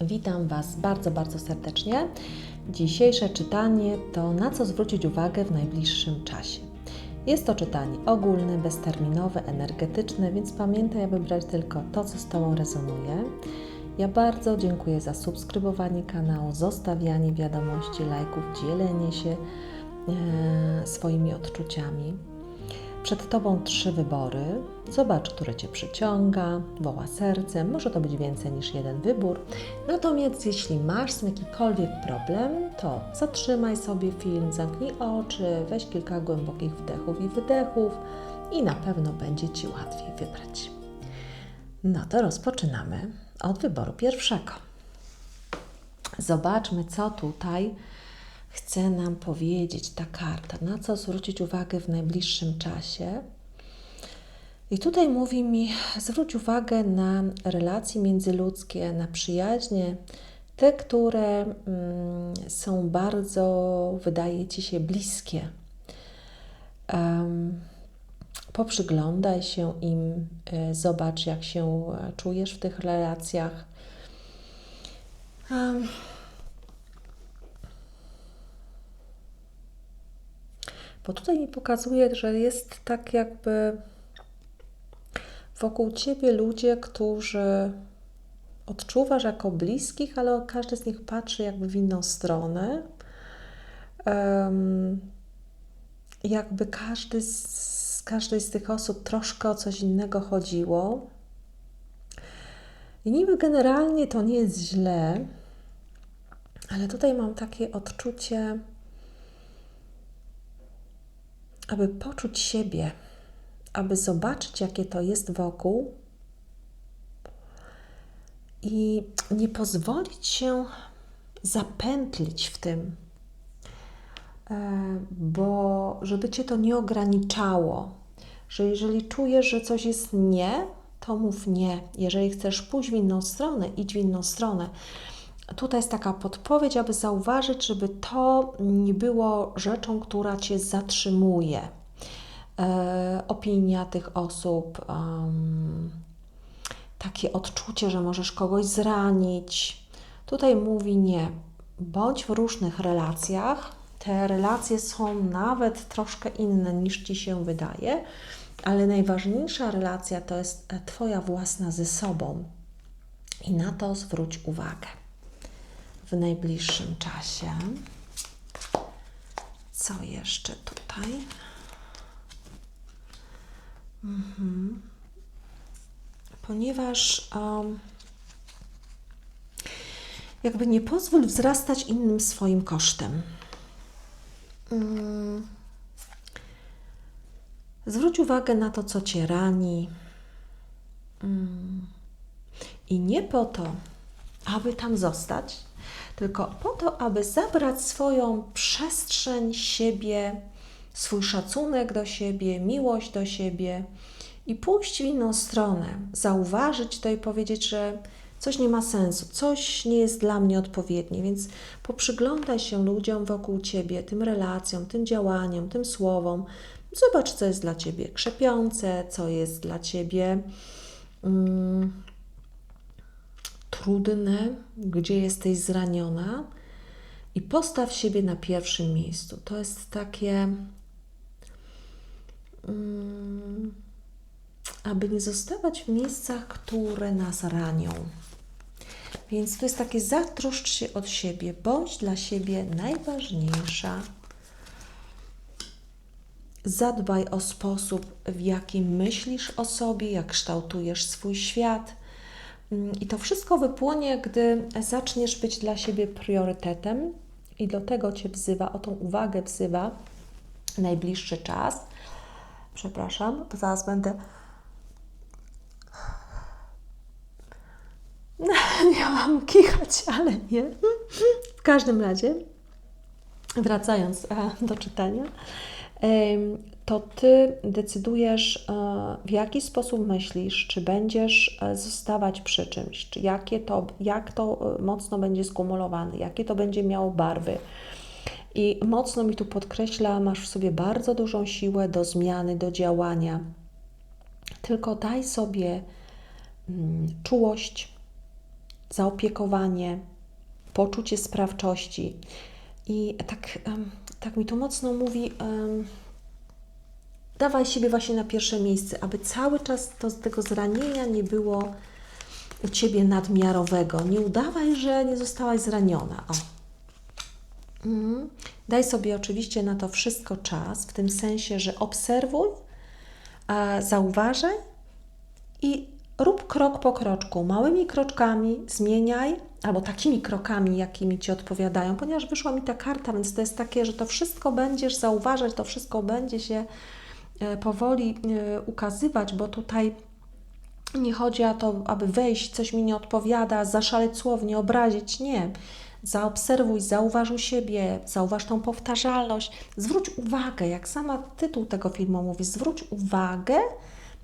Witam Was bardzo, bardzo serdecznie. Dzisiejsze czytanie to na co zwrócić uwagę w najbliższym czasie. Jest to czytanie ogólne, bezterminowe, energetyczne, więc pamiętaj, aby brać tylko to, co z Tobą rezonuje. Ja bardzo dziękuję za subskrybowanie kanału, zostawianie wiadomości, lajków, dzielenie się swoimi odczuciami. Przed Tobą 3 wybory. Zobacz, który Cię przyciąga, woła sercem. Może to być więcej niż jeden wybór. Natomiast jeśli masz z tym jakikolwiek problem, to zatrzymaj sobie film, zamknij oczy, weź kilka głębokich wdechów i wydechów i na pewno będzie Ci łatwiej wybrać. No to rozpoczynamy od wyboru pierwszego. Zobaczmy, co tutaj chce nam powiedzieć ta karta, na co zwrócić uwagę w najbliższym czasie. I tutaj mówi mi, zwróć uwagę na relacje międzyludzkie, na przyjaźnie, te, które są bardzo, wydaje Ci się, bliskie. Poprzyglądaj się im, zobacz, jak się czujesz w tych relacjach. Bo tutaj mi pokazuje, że jest tak jakby wokół Ciebie ludzie, którzy odczuwasz jako bliskich, ale każdy z nich patrzy jakby w inną stronę. Jakby każdej z tych osób troszkę o coś innego chodziło. I niby generalnie to nie jest źle, ale tutaj mam takie odczucie, aby poczuć siebie, aby zobaczyć, jakie to jest wokół i nie pozwolić się zapętlić w tym, bo żeby Cię to nie ograniczało, że jeżeli czujesz, że coś jest nie, to mów nie. Jeżeli chcesz pójść w inną stronę, idź w inną stronę. Tutaj jest taka podpowiedź, aby zauważyć, żeby to nie było rzeczą, która Cię zatrzymuje. Opinia tych osób, takie odczucie, że możesz kogoś zranić. Tutaj mówi nie. Bądź w różnych relacjach. Te relacje są nawet troszkę inne niż Ci się wydaje, ale najważniejsza relacja to jest Twoja własna ze sobą. I na to zwróć uwagę w najbliższym czasie. Co jeszcze tutaj? Ponieważ jakby nie pozwól wzrastać innym swoim kosztem. Zwróć uwagę na to, co Cię rani. I nie po to, aby tam zostać, tylko po to, aby zabrać swoją przestrzeń siebie, swój szacunek do siebie, miłość do siebie i pójść w inną stronę, zauważyć to i powiedzieć, że coś nie ma sensu, coś nie jest dla mnie odpowiednie, więc poprzyglądaj się ludziom wokół Ciebie, tym relacjom, tym działaniom, tym słowom. Zobacz, co jest dla Ciebie krzepiące, co jest dla Ciebie trudne, gdzie jesteś zraniona i postaw siebie na pierwszym miejscu. To jest takie, aby nie zostawać w miejscach, które nas ranią. Więc to jest takie, zatroszcz się od siebie, bądź dla siebie najważniejsza. Zadbaj o sposób, w jaki myślisz o sobie, jak kształtujesz swój świat. I to wszystko wypłonie, gdy zaczniesz być dla siebie priorytetem i do tego Cię wzywa, o tą uwagę wzywa najbliższy czas. Przepraszam, zaraz będę... Miałam kichać, ale nie. W każdym razie, wracając do czytania, to Ty decydujesz, w jaki sposób myślisz, czy będziesz zostawać przy czymś, czy jak to mocno będzie skumulowane, jakie to będzie miało barwy. I mocno mi tu podkreśla, masz w sobie bardzo dużą siłę do zmiany, do działania. Tylko daj sobie czułość, zaopiekowanie, poczucie sprawczości. I tak mi to mocno mówi, dawaj siebie właśnie na pierwsze miejsce, aby cały czas tego zranienia nie było u Ciebie nadmiarowego. Nie udawaj, że nie zostałaś zraniona. O. Daj sobie oczywiście na to wszystko czas, w tym sensie, że obserwuj, zauważaj i rób krok po kroczku, małymi kroczkami zmieniaj, albo takimi krokami, jakimi Ci odpowiadają, ponieważ wyszła mi ta karta, więc to jest takie, że to wszystko będziesz zauważać, to wszystko będzie się powoli ukazywać, bo tutaj nie chodzi o to, aby wejść, coś mi nie odpowiada, zaszaleć słownie, obrazić, nie. Zaobserwuj, zauważ u siebie, zauważ tą powtarzalność, zwróć uwagę, jak sama tytuł tego filmu mówi, zwróć uwagę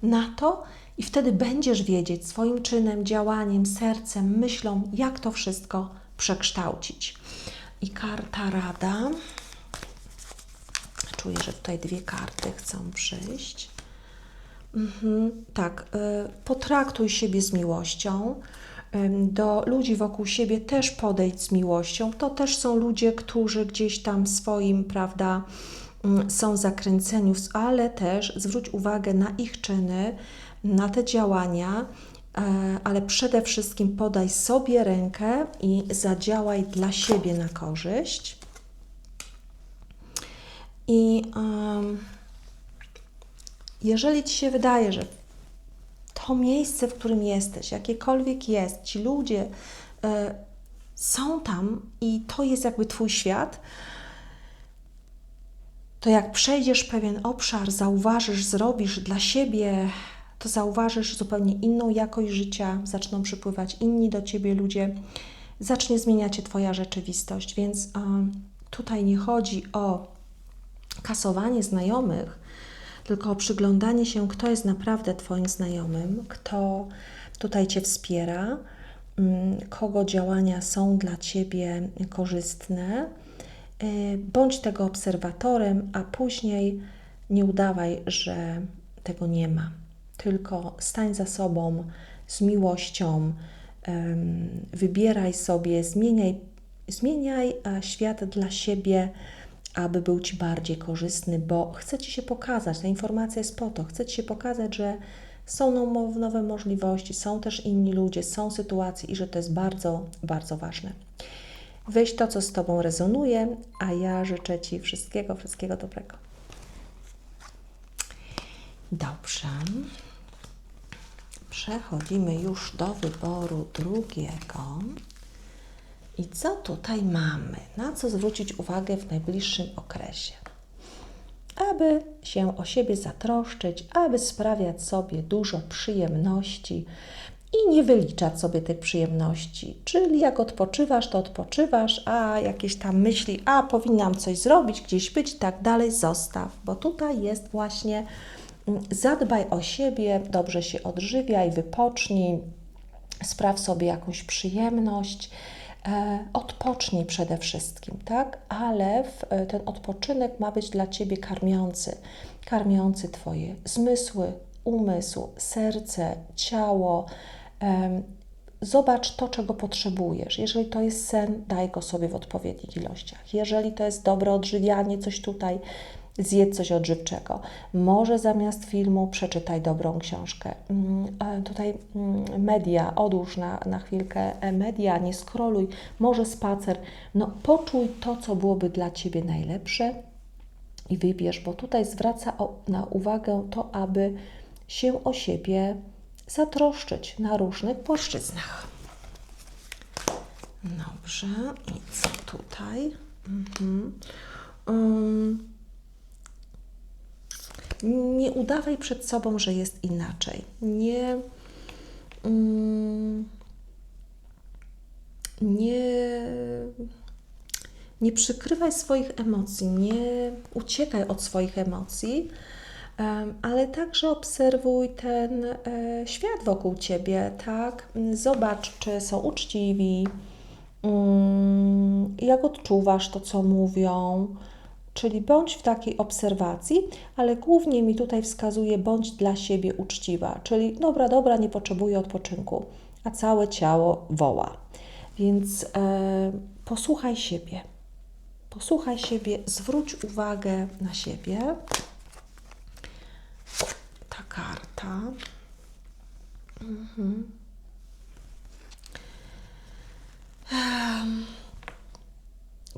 na to i wtedy będziesz wiedzieć swoim czynem, działaniem, sercem, myślą, jak to wszystko przekształcić. I karta rada. Czuję, że tutaj 2 karty chcą przyjść. Tak, potraktuj siebie z miłością. Do ludzi wokół siebie też podejdź z miłością. To też są ludzie, którzy gdzieś tam swoim, prawda, są zakręceni, ale też zwróć uwagę na ich czyny, na te działania, ale przede wszystkim podaj sobie rękę i zadziałaj dla siebie na korzyść. I jeżeli Ci się wydaje, że to miejsce, w którym jesteś, jakiekolwiek jest, ci ludzie są tam i to jest jakby Twój świat, to jak przejdziesz pewien obszar, zauważysz, zrobisz dla siebie, to zauważysz zupełnie inną jakość życia, zaczną przypływać inni do Ciebie ludzie, zacznie zmieniać się Twoja rzeczywistość, więc tutaj nie chodzi o kasowanie znajomych, tylko o przyglądanie się, kto jest naprawdę Twoim znajomym, kto tutaj Cię wspiera, kogo działania są dla Ciebie korzystne. Bądź tego obserwatorem, a później nie udawaj, że tego nie ma. Tylko stań za sobą z miłością, wybieraj sobie, zmieniaj świat dla siebie, aby był Ci bardziej korzystny, bo chce Ci się pokazać, ta informacja jest po to, chce Ci się pokazać, że są nowe możliwości, są też inni ludzie, są sytuacje i że to jest bardzo, bardzo ważne. Weź to, co z Tobą rezonuje, a ja życzę Ci wszystkiego, wszystkiego dobrego. Dobrze. Przechodzimy już do wyboru drugiego. I co tutaj mamy? Na co zwrócić uwagę w najbliższym okresie? Aby się o siebie zatroszczyć, aby sprawiać sobie dużo przyjemności i nie wyliczać sobie tych przyjemności. Czyli jak odpoczywasz, to odpoczywasz, a jakieś tam myśli, powinnam coś zrobić, gdzieś być i tak dalej, zostaw. Bo tutaj jest właśnie zadbaj o siebie, dobrze się odżywiaj, wypocznij, spraw sobie jakąś przyjemność, odpocznij przede wszystkim, tak? Ale ten odpoczynek ma być dla Ciebie karmiący Twoje zmysły, umysł, serce, ciało. Zobacz to, czego potrzebujesz. Jeżeli to jest sen, daj go sobie w odpowiednich ilościach. Jeżeli to jest dobre odżywianie, coś tutaj, zjedz coś odżywczego. Może zamiast filmu przeczytaj dobrą książkę. Tutaj media, odłóż na chwilkę media, nie scrolluj, może spacer. Poczuj to, co byłoby dla Ciebie najlepsze i wybierz, bo tutaj zwraca na uwagę to, aby się o siebie zatroszczyć na różnych płaszczyznach. Dobrze, i co tutaj? Nie udawaj przed sobą, że jest inaczej. Nie przykrywaj swoich emocji, nie uciekaj od swoich emocji, ale także obserwuj ten świat wokół Ciebie, tak? Zobacz, czy są uczciwi, jak odczuwasz to, co mówią, czyli bądź w takiej obserwacji, ale głównie mi tutaj wskazuje, bądź dla siebie uczciwa, czyli dobra, nie potrzebuję odpoczynku, a całe ciało woła. Więc posłuchaj siebie. Posłuchaj siebie, zwróć uwagę na siebie. Ta karta.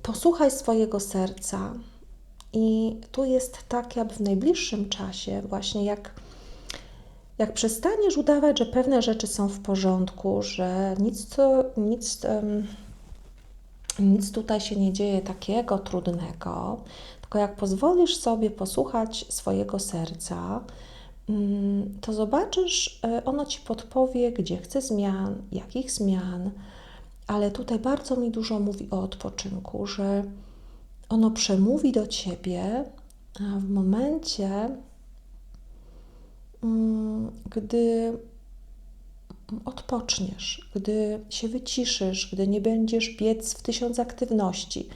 Posłuchaj swojego serca i tu jest tak, jakby w najbliższym czasie, właśnie jak przestaniesz udawać, że pewne rzeczy są w porządku, że nic tutaj się nie dzieje takiego trudnego, tylko jak pozwolisz sobie posłuchać swojego serca, to zobaczysz, ono Ci podpowie, gdzie chce zmian, jakich zmian, ale tutaj bardzo mi dużo mówi o odpoczynku, że ono przemówi do Ciebie w momencie, gdy odpoczniesz, gdy się wyciszysz, gdy nie będziesz biec w 1000 aktywności,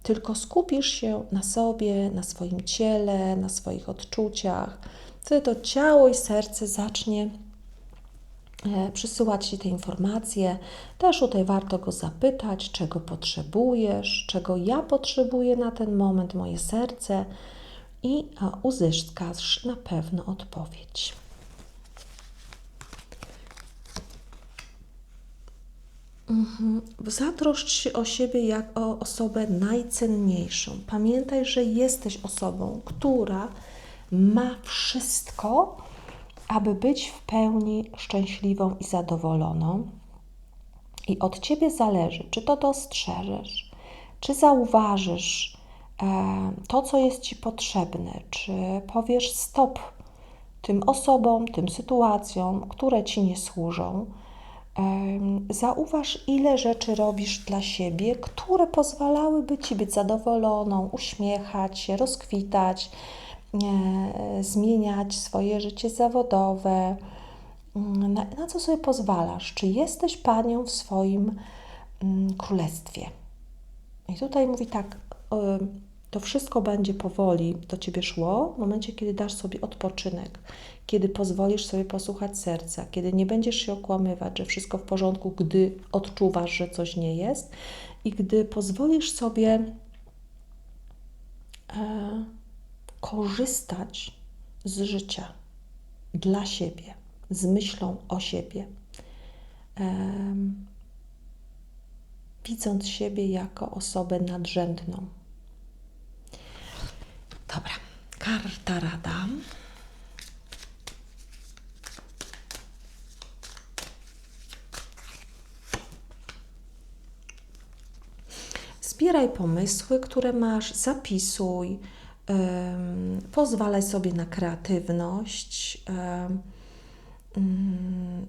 tylko skupisz się na sobie, na swoim ciele, na swoich odczuciach. Wtedy to ciało i serce zacznie przysyłać Ci te informacje. Też tutaj warto go zapytać, czego potrzebujesz, czego ja potrzebuję na ten moment, moje serce, i uzyskasz na pewno odpowiedź. Zatroszcz się o siebie jak o osobę najcenniejszą. Pamiętaj, że jesteś osobą, która ma wszystko, aby być w pełni szczęśliwą i zadowoloną. I od Ciebie zależy, czy to dostrzeżesz, czy zauważysz to, co jest Ci potrzebne, czy powiesz stop tym osobom, tym sytuacjom, które Ci nie służą. Zauważ, ile rzeczy robisz dla siebie, które pozwalałyby Ci być zadowoloną, uśmiechać się, rozkwitać, zmieniać swoje życie zawodowe. Na co sobie pozwalasz? Czy jesteś panią w swoim królestwie? I tutaj mówi tak, to wszystko będzie powoli do Ciebie szło w momencie, kiedy dasz sobie odpoczynek, kiedy pozwolisz sobie posłuchać serca, kiedy nie będziesz się okłamywać, że wszystko w porządku, gdy odczuwasz, że coś nie jest, i gdy pozwolisz sobie korzystać z życia dla siebie, z myślą o siebie, widząc siebie jako osobę nadrzędną. Dobra, karta rada. Zbieraj pomysły, które masz, zapisuj, pozwalaj sobie na kreatywność,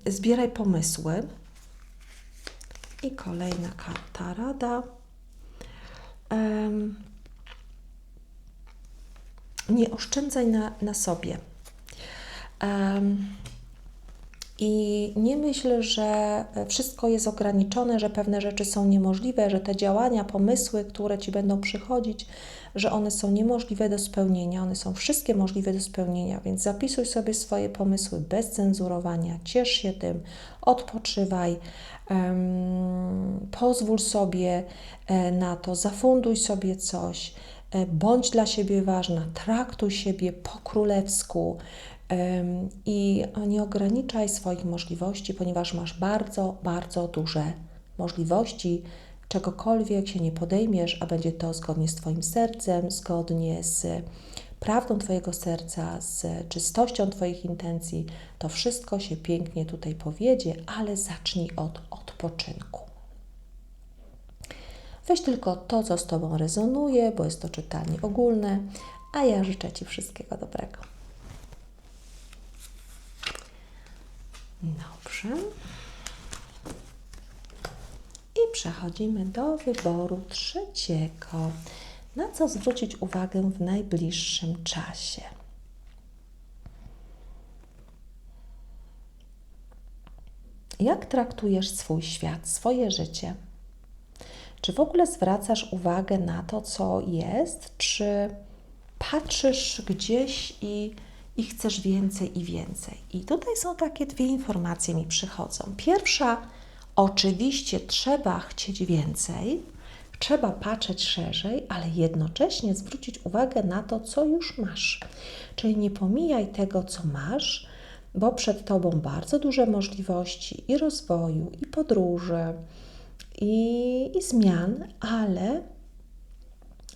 zbieraj pomysły. I kolejna karta rada. Nie oszczędzaj na sobie. I nie myśl, że wszystko jest ograniczone, że pewne rzeczy są niemożliwe, że te działania, pomysły, które Ci będą przychodzić, że one są niemożliwe do spełnienia. One są wszystkie możliwe do spełnienia, więc zapisuj sobie swoje pomysły bez cenzurowania, ciesz się tym, odpoczywaj, pozwól sobie na to, zafunduj sobie coś, bądź dla siebie ważna, traktuj siebie po królewsku, i nie ograniczaj swoich możliwości, ponieważ masz bardzo, bardzo duże możliwości. Czegokolwiek się nie podejmiesz, a będzie to zgodnie z Twoim sercem, zgodnie z prawdą Twojego serca, z czystością Twoich intencji, to wszystko się pięknie tutaj powiedzie, ale zacznij od odpoczynku. Weź tylko to, co z Tobą rezonuje, bo jest to czytanie ogólne, a ja życzę Ci wszystkiego dobrego. Dobrze. I przechodzimy do wyboru trzeciego. Na co zwrócić uwagę w najbliższym czasie? Jak traktujesz swój świat, swoje życie? Czy w ogóle zwracasz uwagę na to, co jest? Czy patrzysz gdzieś i i chcesz więcej i więcej. I tutaj są takie dwie informacje mi przychodzą. Pierwsza, oczywiście trzeba chcieć więcej, trzeba patrzeć szerzej, ale jednocześnie zwrócić uwagę na to, co już masz. Czyli nie pomijaj tego, co masz, bo przed Tobą bardzo duże możliwości i rozwoju, i podróży, i zmian, ale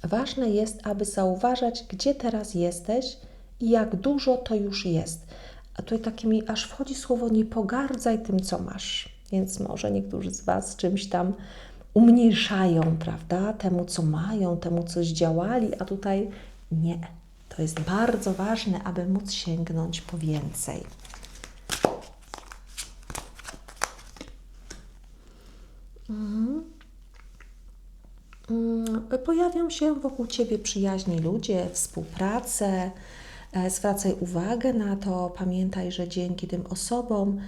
ważne jest, aby zauważać, gdzie teraz jesteś i jak dużo to już jest. A tutaj takie mi aż wchodzi słowo nie pogardzaj tym, co masz. Więc może niektórzy z Was czymś tam umniejszają, prawda? Temu, co mają, temu, co zdziałali, a tutaj nie. To jest bardzo ważne, aby móc sięgnąć po więcej. Pojawią się wokół Ciebie przyjaźni ludzie, współpracę. Zwracaj uwagę na to, pamiętaj, że dzięki tym osobom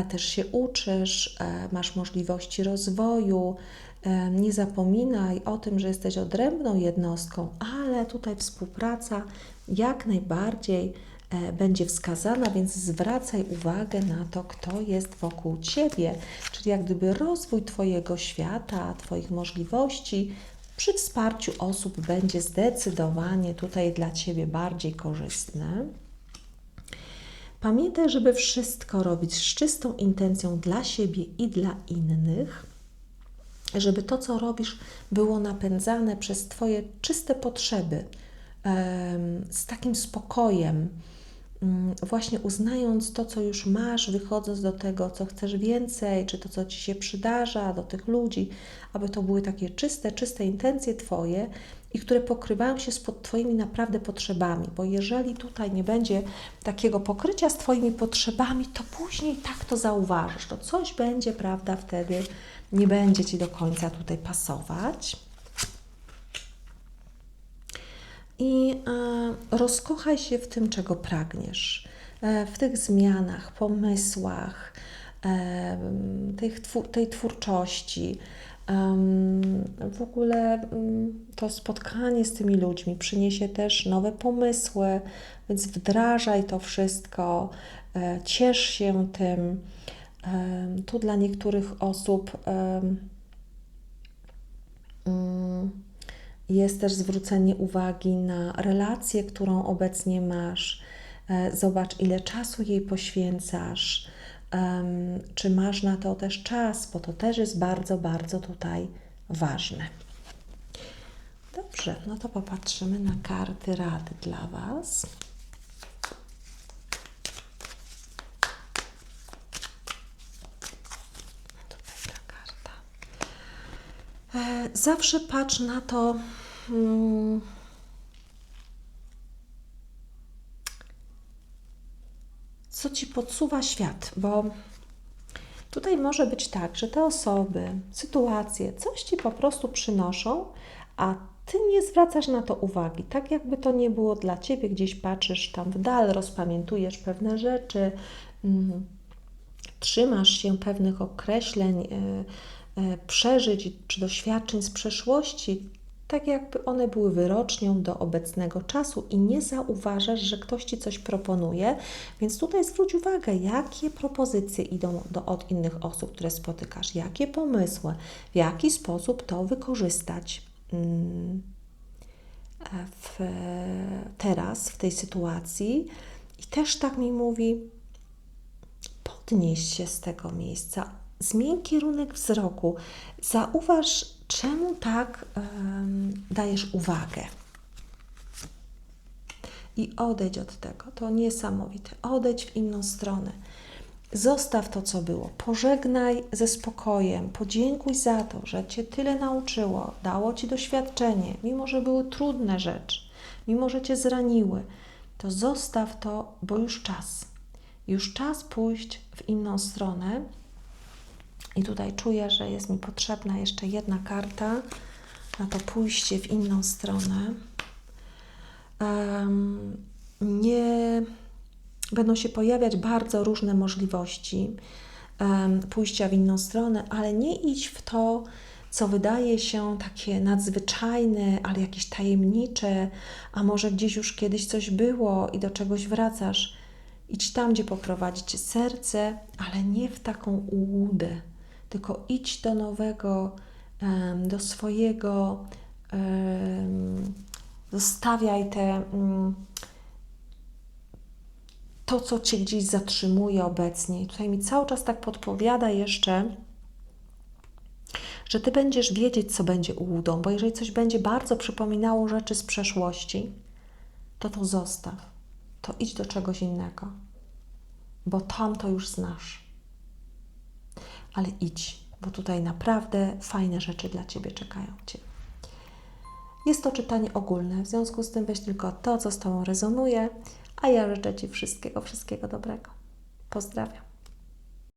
też się uczysz, masz możliwości rozwoju. Nie zapominaj o tym, że jesteś odrębną jednostką, ale tutaj współpraca jak najbardziej będzie wskazana, więc zwracaj uwagę na to, kto jest wokół Ciebie, czyli jak gdyby rozwój Twojego świata, Twoich możliwości przy wsparciu osób będzie zdecydowanie tutaj dla Ciebie bardziej korzystne. Pamiętaj, żeby wszystko robić z czystą intencją dla siebie i dla innych, żeby to, co robisz, było napędzane przez Twoje czyste potrzeby, z takim spokojem, właśnie uznając to, co już masz, wychodząc do tego, co chcesz więcej, czy to, co Ci się przydarza, do tych ludzi, aby to były takie czyste intencje Twoje i które pokrywają się z Twoimi naprawdę potrzebami, bo jeżeli tutaj nie będzie takiego pokrycia z Twoimi potrzebami, to później tak to zauważysz, to coś będzie, prawda, wtedy nie będzie Ci do końca tutaj pasować. I rozkochaj się w tym, czego pragniesz, w tych zmianach, pomysłach, tej twórczości. W ogóle to spotkanie z tymi ludźmi przyniesie też nowe pomysły, więc wdrażaj to wszystko, ciesz się tym. Tu dla niektórych osób jest też zwrócenie uwagi na relację, którą obecnie masz. Zobacz, ile czasu jej poświęcasz, czy masz na to też czas, bo to też jest bardzo, bardzo tutaj ważne. Dobrze, no to popatrzymy na karty rady dla Was. Tutaj ta karta. Zawsze patrz na to, co Ci podsuwa świat, bo tutaj może być tak, że te osoby, sytuacje, coś Ci po prostu przynoszą, a Ty nie zwracasz na to uwagi, tak jakby to nie było dla Ciebie, gdzieś patrzysz tam w dal, rozpamiętujesz pewne rzeczy, trzymasz się pewnych określeń, przeżyć czy doświadczeń z przeszłości, tak jakby one były wyrocznią do obecnego czasu i nie zauważasz, że ktoś Ci coś proponuje, więc tutaj zwróć uwagę, jakie propozycje idą od innych osób, które spotykasz, jakie pomysły, w jaki sposób to wykorzystać teraz, w tej sytuacji. I też tak mi mówi, podnieś się z tego miejsca, zmień kierunek wzroku, zauważ, czemu tak dajesz uwagę. I odejdź od tego, to niesamowite, odejdź w inną stronę. Zostaw to, co było, pożegnaj ze spokojem, podziękuj za to, że Cię tyle nauczyło, dało Ci doświadczenie, mimo że były trudne rzeczy, mimo że Cię zraniły, to zostaw to, bo już czas. Już czas pójść w inną stronę. I tutaj czuję, że jest mi potrzebna jeszcze jedna karta na to pójście w inną stronę. Będą się pojawiać bardzo różne możliwości pójścia w inną stronę, ale nie idź w to co wydaje się takie nadzwyczajne, ale jakieś tajemnicze, a może gdzieś już kiedyś coś było i do czegoś wracasz. Idź tam, gdzie poprowadzi Cię serce, ale nie w taką ułudę, tylko idź do nowego, do swojego, zostawiaj to, co Cię gdzieś zatrzymuje obecnie. I tutaj mi cały czas tak podpowiada jeszcze, że Ty będziesz wiedzieć, co będzie ułudą, bo jeżeli coś będzie bardzo przypominało rzeczy z przeszłości, to zostaw, to idź do czegoś innego, bo tam to już znasz. Ale idź, bo tutaj naprawdę fajne rzeczy dla Ciebie czekają Cię. Jest to czytanie ogólne, w związku z tym weź tylko to, co z Tobą rezonuje, a ja życzę Ci wszystkiego dobrego. Pozdrawiam.